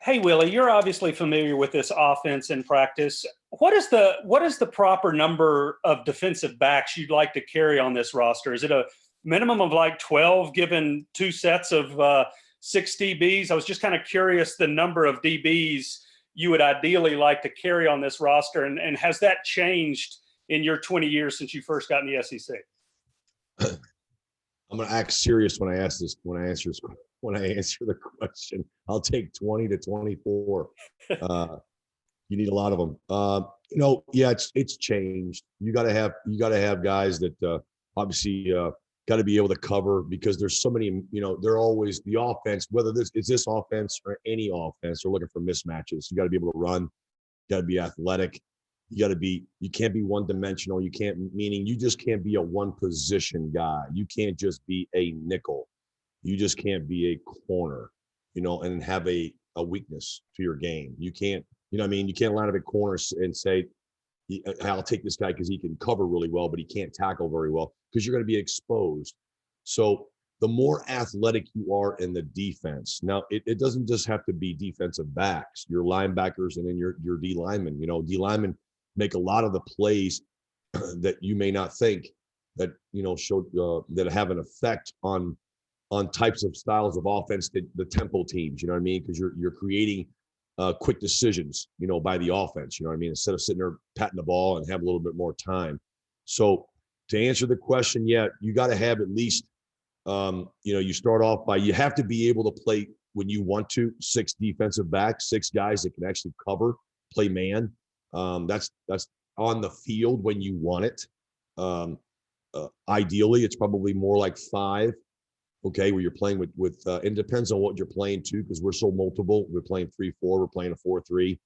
Hey, Willie, you're obviously familiar with this offense in practice. What is the proper number of defensive backs you'd like to carry on this roster? Is it a minimum of like 12 given two sets of six DBs? I was just kind of curious the number of DBs you would ideally like to carry on this roster, and has that changed in your 20 years since you first got in the SEC? I'm going to act serious when I answer the question. I'll take 20 to 24. You need a lot of them. Yeah, it's changed. You got to have guys that obviously got to be able to cover, because there's so many. They're always the offense. Whether this offense or any offense, they're looking for mismatches. You got to be able to run. You got to be athletic. You can't be one dimensional. Meaning you just can't be a one position guy. You can't just be a nickel. You just can't be a corner, and have a weakness to your game. You can't, you can't line up at corners and say, I'll take this guy because he can cover really well, but he can't tackle very well, because you're going to be exposed. So the more athletic you are in the defense, now it doesn't just have to be defensive backs, your linebackers, and then your D linemen. D linemen make a lot of the plays that you may not think that show that have an effect on types of styles of offense that the tempo teams. You know what I mean? Because you're creating quick decisions, by the offense. You know what I mean? Instead of sitting there patting the ball and have a little bit more time. So to answer the question, yeah, you got to have at least, you start off by, you have to be able to play when you want to, six defensive backs, six guys that can actually cover, play man. That's on the field when you want it. Ideally, it's probably more like five. Okay, where you're playing with it depends on what you're playing too, because we're so multiple. We're playing 3-4, we're playing a 4-3.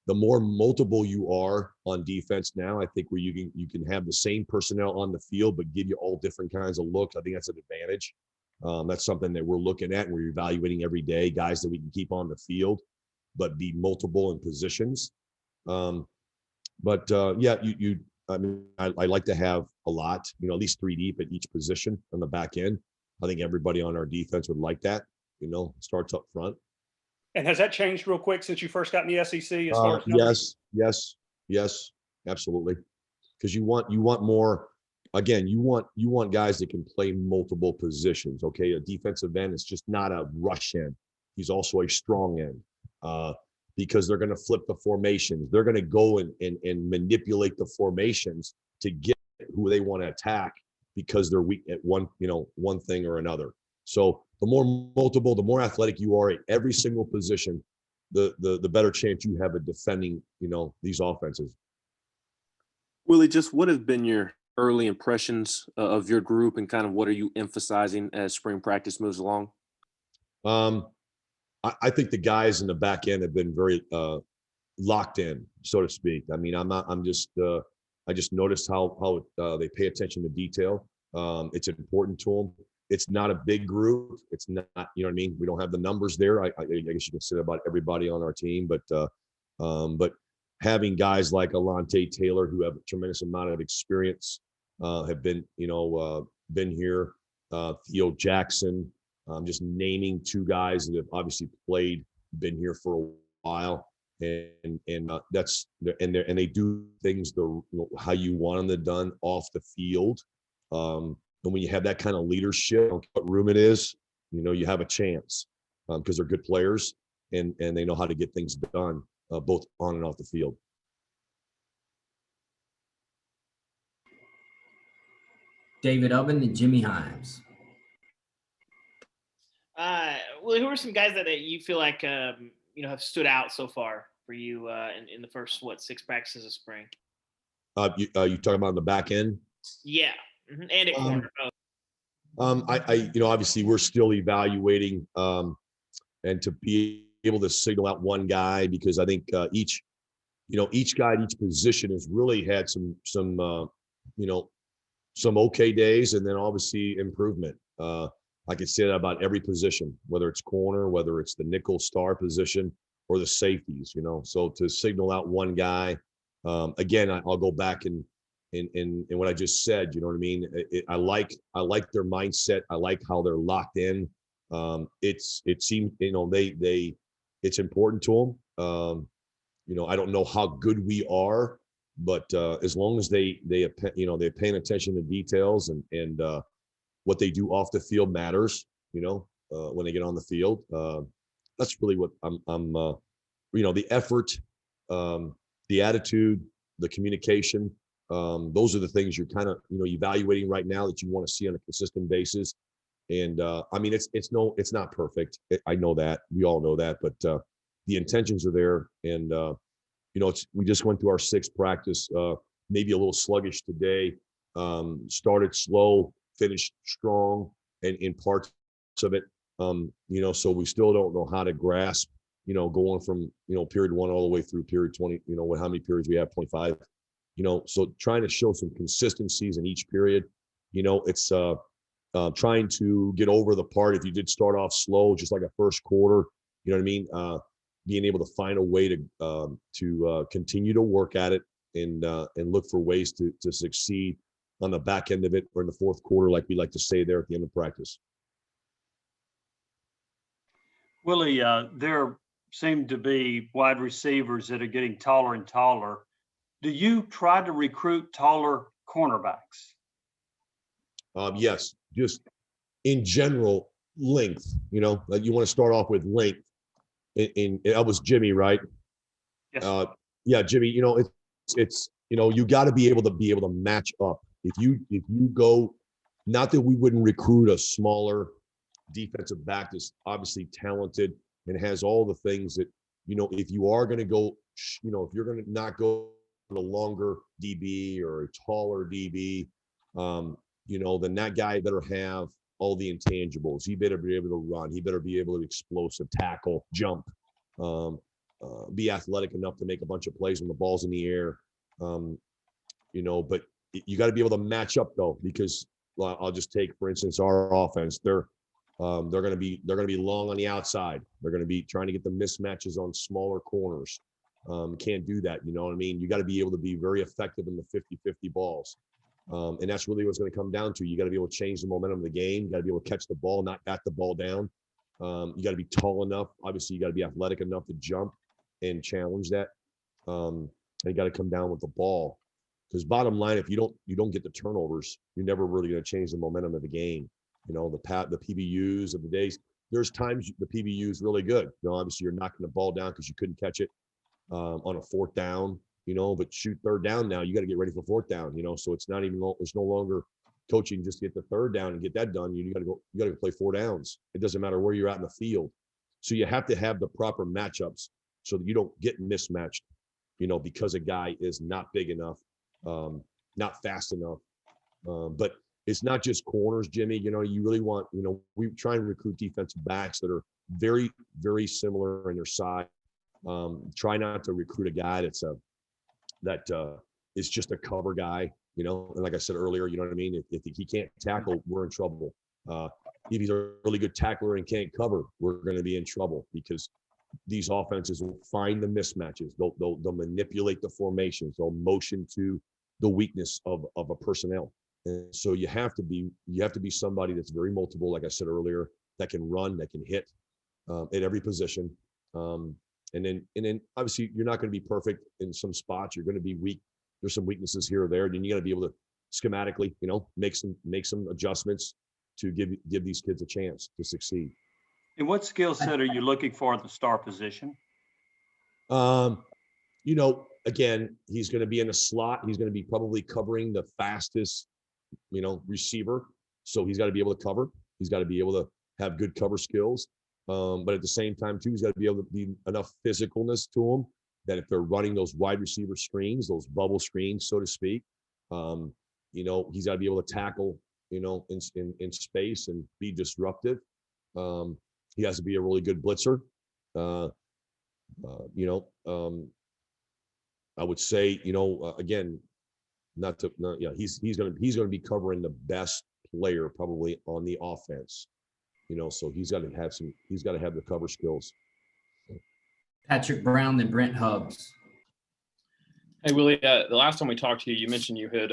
The more multiple you are on defense now, I think where you can have the same personnel on the field but give you all different kinds of looks. I think that's an advantage. That's something that we're looking at and we're evaluating every day, guys that we can keep on the field but be multiple in positions. Yeah, I like to have a lot, at least three deep at each position on the back end. I think everybody on our defense would like that, starts up front. And has that changed real quick since you first got in the SEC as far as numbers? Yes, absolutely. Because you want more. Again, you want guys that can play multiple positions. Okay, a defensive end is just not a rush end. He's also a strong end. Because they're going to flip the formations. They're going to go and manipulate the formations to get who they want to attack, because they're weak at one thing or another. So the more multiple, the more athletic you are at every single position, the better chance you have of defending, these offenses. Willie, just what have been your early impressions of your group, and kind of what are you emphasizing as spring practice moves along? I think the guys in the back end have been very locked in, so to speak. I mean, I just noticed how they pay attention to detail. It's important to them. It's not a big group. It's not, you know what I mean? We don't have the numbers there. I guess you can say about everybody on our team, but having guys like Alontae Taylor, who have a tremendous amount of experience, have been here, Theo Jackson, just naming two guys that have obviously been here for a while, and they do things how you want them done off the field. And when you have that kind of leadership, what room it is, you have a chance, because they're good players and they know how to get things done, both on and off the field. David Oven and Jimmy Himes. Well, who are some guys that you feel like have stood out so far for you in the first 6 practices of spring? You talking about on the back end? Yeah, and at corner. Obviously we're still evaluating, and to be able to signal out one guy, because I think each guy at each position has really had some okay days, and then obviously improvement. I can say that about every position, whether it's corner, whether it's the nickel star position, or the safeties. So to signal out one guy, again, I'll go back and what I just said. You know what I mean? I like their mindset. I like how they're locked in. It seems it's important to them. I don't know how good we are, but as long as they're paying attention to details and what they do off the field matters, when they get on the field. That's really what I'm the effort, the attitude, the communication. Those are the things you're kind of, evaluating right now that you want to see on a consistent basis. And it's not perfect. I know that. We all know that, but the intentions are there. And, we just went through our 6th practice, maybe a little sluggish today, started slow, finished strong, and in parts of it, so we still don't know how to grasp, going from, period 1 all the way through period 20, how many periods we have, 25, so trying to show some consistencies in each period, it's trying to get over the part, if you did start off slow, just like a first quarter, you know what I mean? Being able to find a way to continue to work at it and look for ways to succeed on the back end of it or in the fourth quarter, like we like to say there at the end of practice. Willie, there seem to be wide receivers that are getting taller and taller. Do you try to recruit taller cornerbacks? Yes, just in general, length, like you want to start off with length. And that was Jimmy, right? Yes. Yeah, Jimmy, it's you got to be able to match up. If you go, not that we wouldn't recruit a smaller defensive back that's obviously talented and has all the things that, if you are going to go, if you're going to not go a longer DB or a taller DB, then that guy better have all the intangibles. He better be able to run. He better be able to explosive, tackle, jump, be athletic enough to make a bunch of plays when the ball's in the air. But you got to be able to match up though, because I'll just take, for instance, our offense. They're going to be long on the outside. They're going to be trying to get the mismatches on smaller corners. Can't do that. You know what I mean? You got to be able to be very effective in the 50-50 balls. And that's really what's going to come down to. You got to be able to change the momentum of the game. You got to be able to catch the ball, not bat the ball down. You got to be tall enough. Obviously, you got to be athletic enough to jump and challenge that. And you got to come down with the ball. Because bottom line, if you don't get the turnovers, you're never really going to change the momentum of the game. The PBUs of the days. There's times the PBU is really good. Obviously, you're knocking the ball down because you couldn't catch it on a 4th down. But shoot 3rd down now, you got to get ready for 4th down, so it's not even, it's no longer coaching just to get the 3rd down and get that done. You got to go play 4 downs. It doesn't matter where you're at in the field. So you have to have the proper matchups so that you don't get mismatched, because a guy is not big enough, not fast enough. But it's not just corners, Jimmy, you really want, we try and recruit defensive backs that are very, very similar in their size. Try not to recruit a guy that is just a cover guy, and like I said earlier, you know what I mean? If he can't tackle, we're in trouble. If he's a really good tackler and can't cover, we're going to be in trouble because these offenses will find the mismatches. They'll manipulate the formations. They'll motion to the weakness of a personnel. And so you have to be somebody that's very multiple, like I said earlier, that can run, that can hit at every position. And then obviously you're not going to be perfect in some spots. You're going to be weak. There's some weaknesses here or there. Then you got to be able to schematically, make some adjustments to give these kids a chance to succeed. And what skill set are you looking for at the star position? Again, he's going to be in a slot. He's going to be probably covering the fastest, receiver. So he's got to be able to cover. He's got to be able to have good cover skills. But at the same time, too, he's got to be able to be enough physicalness to him that if they're running those wide receiver screens, those bubble screens, so to speak, he's got to be able to tackle, in space and be disruptive. He has to be a really good blitzer. I would say, again, he's going to be covering the best player probably on the offense. So he's got to have the cover skills. Patrick Brown and Brent Hubbs. Hey, Willie, the last time we talked to you, you mentioned you had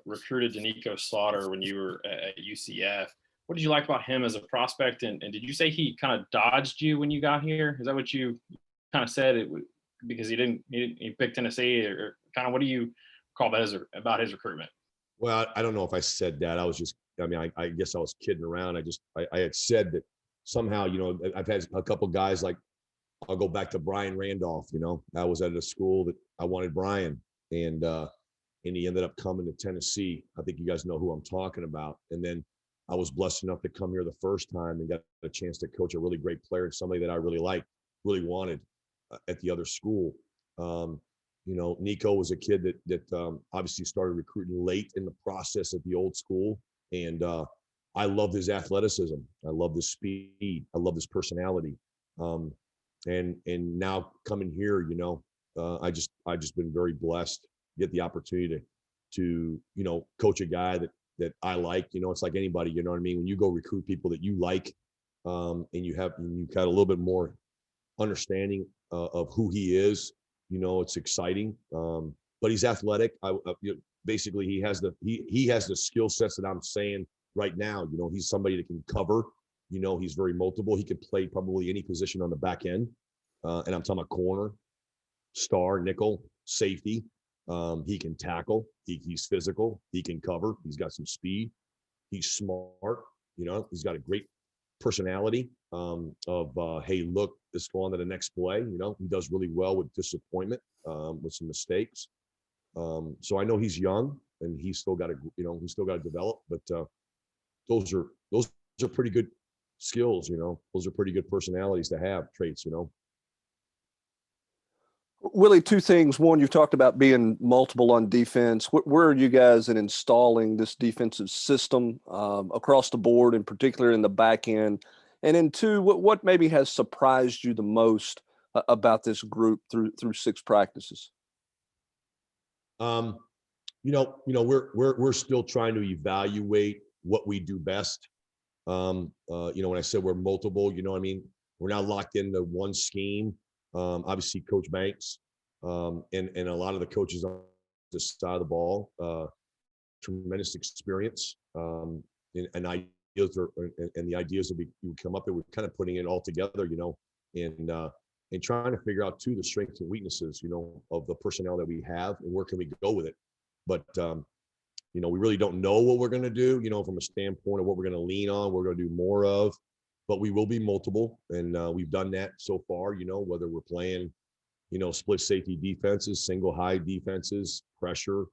recruited Danico Slaughter when you were at UCF. What did you like about him as a prospect? And did you say he kind of dodged you when you got here? Is that what you kind of said because he picked Tennessee, or kind of what do you call that about his recruitment? Well, I don't know if I said that. I guess I was kidding around. I had said that somehow, I've had a couple guys, like I'll go back to Brian Randolph. I was at a school that I wanted Brian, and he ended up coming to Tennessee. I think you guys know who I'm talking about. And then I was blessed enough to come here the first time and got a chance to coach a really great player and somebody that I really liked, really wanted at the other school. Nico was a kid that obviously started recruiting late in the process at the old school. And I loved his athleticism. I loved his speed. I loved his personality. And now coming here, I just been very blessed to get the opportunity to coach a guy that I like. It's like anybody, you know what I mean? When you go recruit people that you like, and you've got a little bit more understanding of who he is, it's exciting. But he's athletic. Basically he has the skill sets that I'm saying right now. He's somebody that can cover. He's very multiple. He could play probably any position on the back end. And I'm talking about corner, star, nickel, safety. He can tackle. He's physical. He can cover. He's got some speed. He's smart. He's got a great personality hey, look, let's go on to the next play. He does really well with disappointment, with some mistakes. So I know he's young and he's still got to develop, but those are pretty good skills. Those are pretty good personalities to have, traits. Willie, two things. One, you've talked about being multiple on defense. Where are you guys in installing this defensive system across the board, in particular in the back end? And then two, what maybe has surprised you the most about this group through 6 practices? We're still trying to evaluate what we do best. When I said we're multiple, we're not locked into one scheme. Obviously Coach Banks, and a lot of the coaches on this side of the ball, tremendous experience, and ideas and the ideas that we come up with, we're kind of putting it all together, and trying to figure out too the strengths and weaknesses, of the personnel that we have and where can we go with it. But we really don't know what we're going to do, from a standpoint of what we're going to lean on, we're going to do more of. But we will be multiple, and we've done that so far, whether we're playing, split safety defenses, single high defenses, pressure,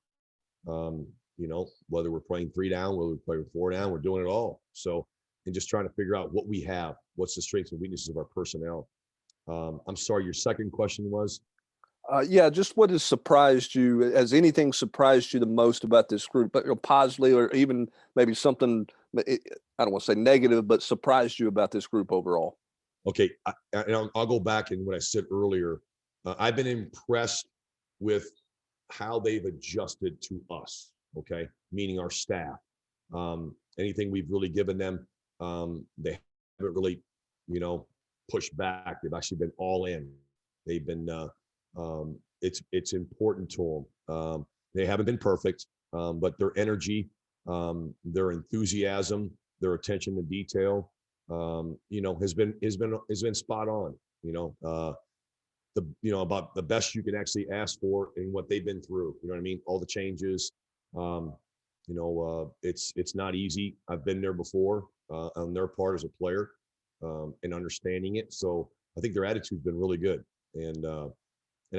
whether we're playing 3 down, whether we're playing 4 down, we're doing it all. So, and just trying to figure out what we have, what's the strengths and weaknesses of our personnel. I'm sorry, your second question was? Yeah, just what has surprised you? Has anything surprised you the most about this group, but positively, or even maybe something, I don't want to say negative, but surprised you about this group overall? Okay, I'll go back and what I said earlier. I've been impressed with how they've adjusted to us, okay, meaning our staff. Anything we've really given them, they haven't really, pushed back. They've actually been all in. They've been, it's important to them. They haven't been perfect, but their energy, their enthusiasm, their attention to detail, has been spot on. About the best you can actually ask for in what they've been through. You know what I mean? All the changes. It's not easy. I've been there before on their part as a player, and understanding it. So I think their attitude's been really good. And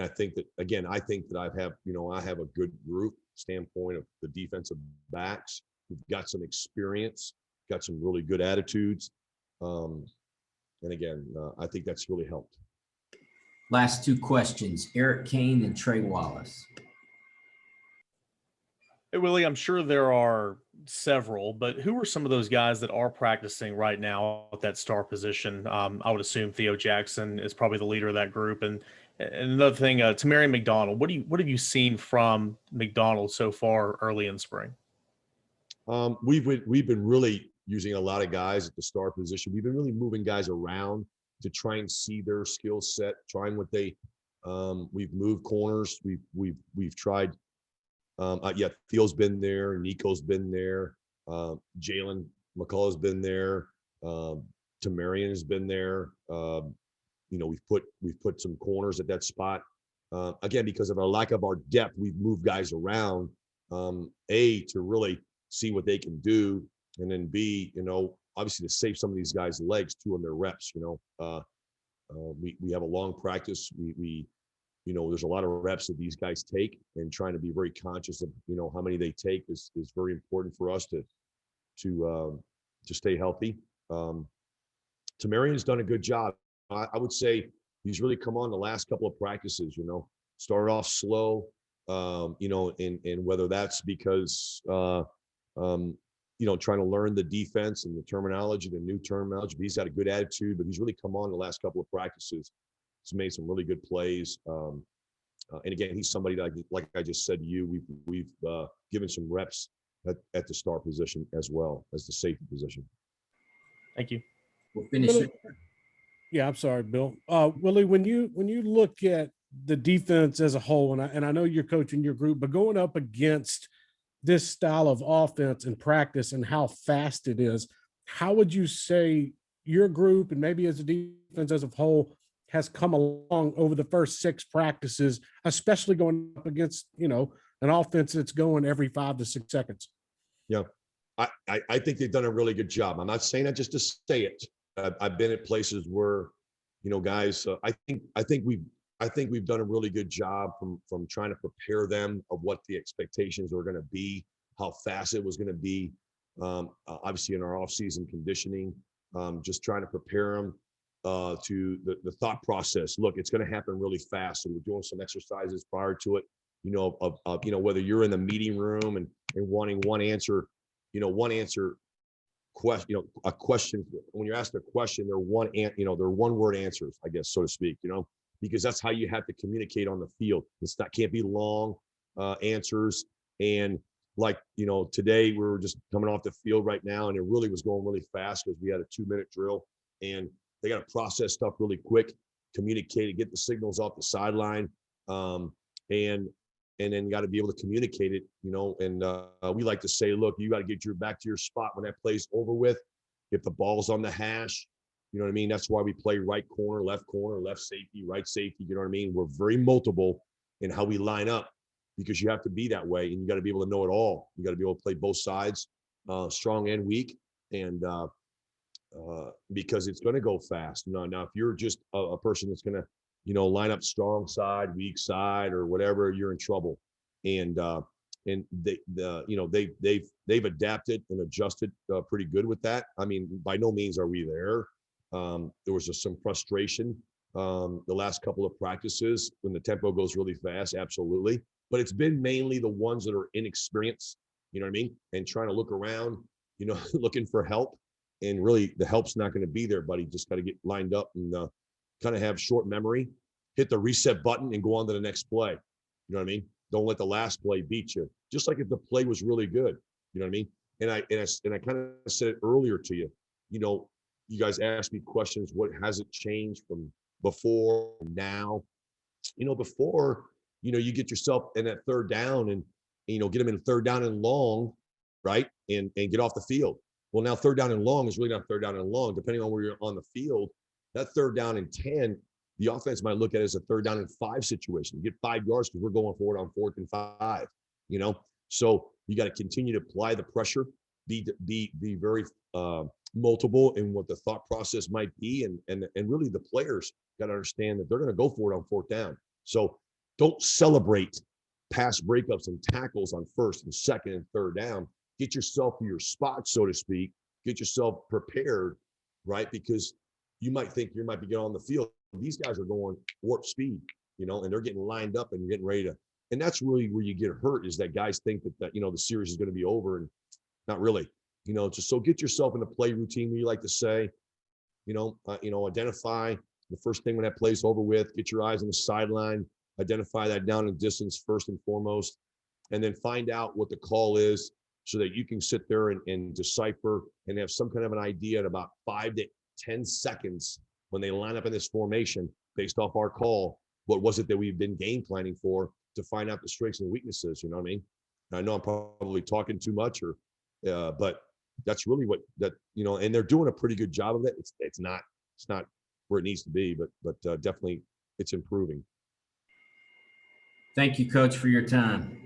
I think that, again, I have a good group standpoint of the defensive backs. We've got some experience, got some really good attitudes. And again, I think that's really helped. Last 2 questions, Eric Kane and Trey Wallace. Hey, Willie, I'm sure there are several, but who are some of those guys that are practicing right now at that star position? I would assume Theo Jackson is probably the leader of that group. And another thing, Tamarian McDonald, what have you seen from McDonald so far early in spring? We've been really using a lot of guys at the star position. We've been really moving guys around to try and see their skill set, trying what they. We've moved corners. We've tried. Theo's been there. Nico's been there. Jalen McCullough's been there. Tamarian has been there. we've put some corners at that spot. Again, because of our lack of our depth, we've moved guys around. A, to really see what they can do, and then B, obviously to save some of these guys' legs too on their reps. We have a long practice. We there's a lot of reps that these guys take, and trying to be very conscious of how many they take is very important for us to stay healthy. Tamarion's done a good job. I would say he's really come on the last couple of practices. Started off slow, and whether that's because trying to learn the defense and the terminology, the new terminology. But he's got a good attitude, but he's really come on the last couple of practices. He's made some really good plays. And again, he's somebody that, like I just said to you, we've given some reps at the star position as well as the safety position. Thank you. We'll finish it. Yeah, I'm sorry, Bill. Willie, when you look at the defense as a whole, and I know you're coaching your group, but going up against this style of offense and practice and how fast it is, how would you say your group, and maybe as a defense as a whole, has come along over the first 6 practices, especially going up against, an offense that's going every 5 to 6 seconds? Yeah, I think they've done a really good job. I'm not saying that just to say it. I've been at places where, guys, I think we've done a really good job from trying to prepare them of what the expectations are going to be, how fast it was going to be. Obviously in our off-season conditioning, just trying to prepare them to the thought process. Look, it's going to happen really fast. So we're doing some exercises prior to it, whether you're in the meeting room and wanting one answer question, a question. When you're asked a question, they're one word answers, I guess, so to speak, because that's how you have to communicate on the field. Can't be long answers. And today we were just coming off the field right now, and it really was going really fast because we had a 2-minute drill, and they got to process stuff really quick, communicate it, get the signals off the sideline, and then got to be able to communicate it, and we like to say, look, you got to get back to your spot when that play's over with. If the ball's on the hash, you know what I mean? That's why we play right corner, left safety, right safety, you know what I mean? We're very multiple in how we line up, because you have to be that way, and you got to be able to know it all. You got to be able to play both sides, strong and weak, and because it's going to go fast. Now, if you're just a person that's going to, line up strong side, weak side, or whatever, you're in trouble. And they've adapted and adjusted pretty good with that. I mean, by no means are we there. There was just some frustration the last couple of practices when the tempo goes really fast, absolutely. But it's been mainly the ones that are inexperienced, you know what I mean, and trying to look around, looking for help. And really, the help's not going to be there, buddy. Just got to get lined up and kind of have short memory, hit the reset button, and go on to the next play. You know what I mean? Don't let the last play beat you. Just like if the play was really good, you know what I mean? And I kind of said it earlier to you. You guys asked me questions. What has it changed from before now? Before, you get yourself in that third down and get them in third down and long, right? And get off the field. Well, now third down and long is really not third down and long. Depending on where you're on the field, that third down and 10, the offense might look at it as a third down and 5 situation. You get 5 yards because we're going forward on 4th and 5, So you got to continue to apply the pressure, be very multiple in what the thought process might be. And really the players got to understand that they're going to go for it on 4th down. So don't celebrate pass breakups and tackles on 1st and 2nd and 3rd down. Get yourself to your spot, so to speak. Get yourself prepared, right? Because you might think you might be getting on the field. These guys are going warp speed, and they're getting lined up and getting ready to. And that's really where you get hurt, is that guys think that the series is going to be over, and not really. So get yourself in the play routine. We like to say, identify the first thing when that play's over with. Get your eyes on the sideline. Identify that down and distance first and foremost, and then find out what the call is, so that you can sit there and decipher and have some kind of an idea in about 5 to 10 seconds when they line up in this formation based off our call. What was it that we've been game planning for, to find out the strengths and weaknesses? You know what I mean? I know I'm probably talking too much, but that's really and they're doing a pretty good job of it. It's not where it needs to be, but definitely it's improving. Thank you, Coach, for your time.